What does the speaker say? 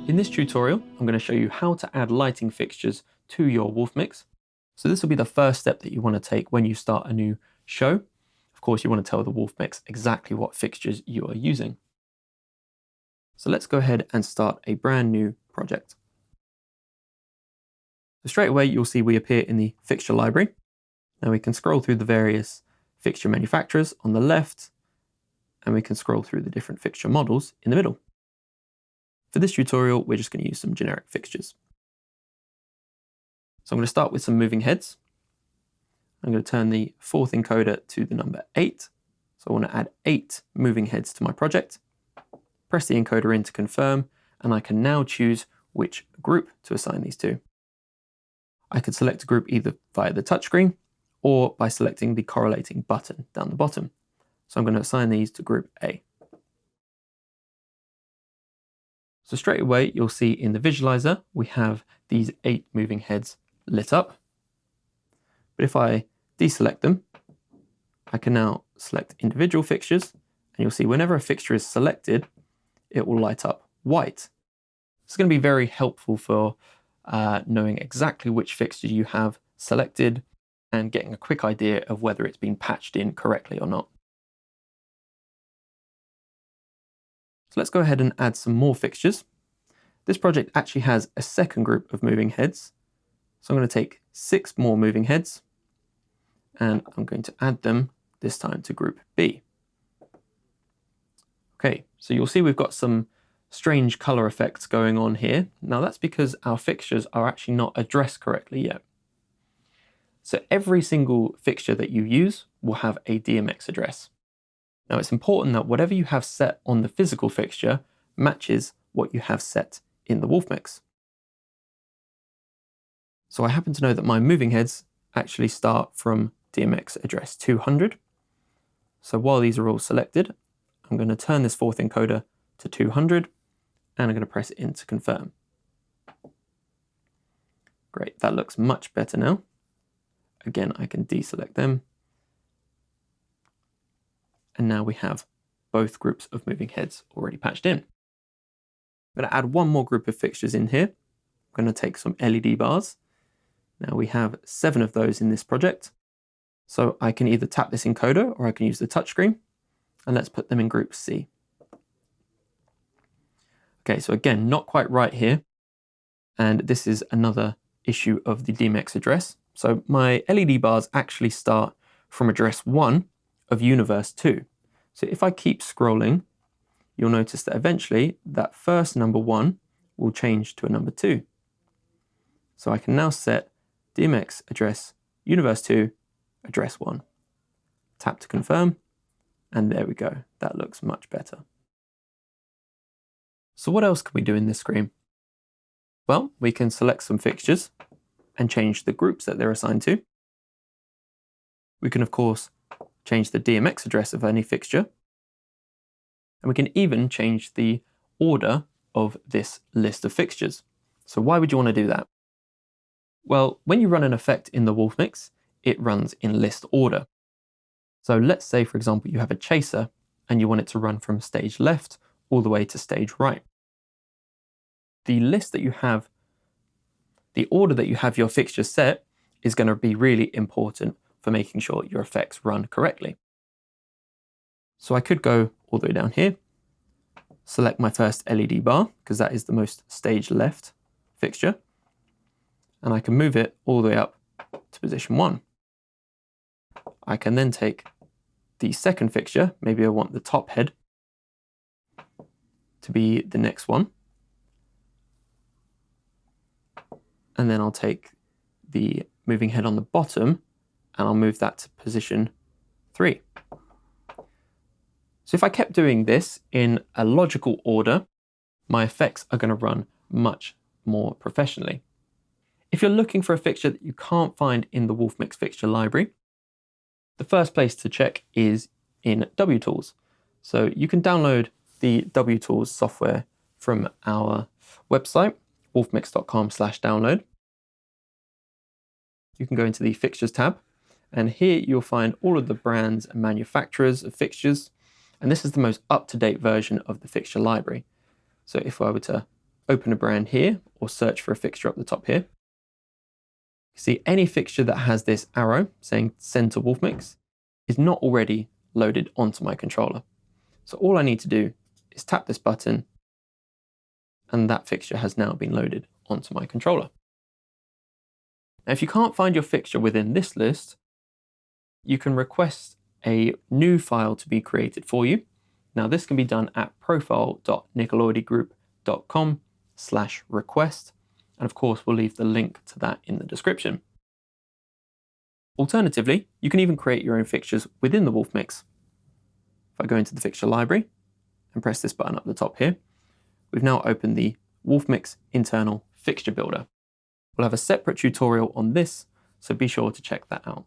In this tutorial, I'm going to show you how to add lighting fixtures to your Wolfmix. So this will be the first step that you want to take when you start a new show. Of course, you want to tell the Wolfmix exactly what fixtures you are using. So let's go ahead and start a brand new project. So straight away, you'll see we appear in the fixture library. Now we can scroll through the various fixture manufacturers on the left, and we can scroll through the different fixture models in the middle. For this tutorial, we're just going to use some generic fixtures. So I'm going to start with some moving heads. I'm going to turn the fourth encoder to the number 8. So I want to add 8 moving heads to my project. Press the encoder in to confirm, and I can now choose which group to assign these to. I could select a group either via the touchscreen or by selecting the correlating button down the bottom. So I'm going to assign these to group A. So straight away, you'll see in the visualizer, we have these 8 moving heads lit up. But if I deselect them, I can now select individual fixtures, and you'll see whenever a fixture is selected, it will light up white. It's going to be very helpful for knowing exactly which fixture you have selected and getting a quick idea of whether it's been patched in correctly or not. So let's go ahead and add some more fixtures. This project actually has a second group of moving heads. So I'm going to take 6 more moving heads and I'm going to add them this time to group B. Okay, so you'll see we've got some strange color effects going on here. Now that's because our fixtures are actually not addressed correctly yet. So every single fixture that you use will have a DMX address. Now it's important that whatever you have set on the physical fixture matches what you have set in the Wolfmix. So I happen to know that my moving heads actually start from DMX address 200. So while these are all selected, I'm going to turn this fourth encoder to 200 and I'm going to press it in to confirm. Great, that looks much better now. Again, I can deselect them. And now we have both groups of moving heads already patched in. I'm going to add one more group of fixtures in here. I'm going to take some LED bars. Now we have 7 of those in this project. So I can either tap this encoder or I can use the touchscreen. And let's put them in group C. Okay, so again, not quite right here. And this is another issue of the DMX address. So my LED bars actually start from address 1 of universe 2. So if I keep scrolling, you'll notice that eventually that first number 1 will change to a number 2. So I can now set DMX address universe 2, address 1. Tap to confirm, and there we go. That looks much better. So what else can we do in this screen? Well, we can select some fixtures and change the groups that they're assigned to. We can, of course, change the DMX address of any fixture. And we can even change the order of this list of fixtures. So why would you want to do that? Well, when you run an effect in the Wolfmix, it runs in list order. So let's say, for example, you have a chaser and you want it to run from stage left all the way to stage right. The list that you have, the order that you have your fixture set is going to be really important for making sure your effects run correctly. So I could go all the way down here, select my first LED bar, because that is the most stage left fixture, and I can move it all the way up to position 1. I can then take the second fixture, maybe I want the top head to be the next one, and then I'll take the moving head on the bottom and I'll move that to position 3. So if I kept doing this in a logical order, my effects are going to run much more professionally. If you're looking for a fixture that you can't find in the Wolfmix fixture library, the first place to check is in WTools. So you can download the WTools software from our website, wolfmix.com/download. You can go into the Fixtures tab, and here you'll find all of the brands and manufacturers of fixtures, and this is the most up-to-date version of the fixture library. So if I were to open a brand here or search for a fixture up the top here. You see any fixture that has this arrow saying send to Wolfmix is not already loaded onto my controller. So all I need to do is tap this button and that fixture has now been loaded onto my controller. Now, if you can't find your fixture within this list, you can request a new file to be created for you. Now this can be done at profile.nickeloidygroup.com/request. And of course, we'll leave the link to that in the description. Alternatively, you can even create your own fixtures within the Wolfmix. If I go into the fixture library and press this button up the top here, we've now opened the Wolfmix internal fixture builder. We'll have a separate tutorial on this, so be sure to check that out.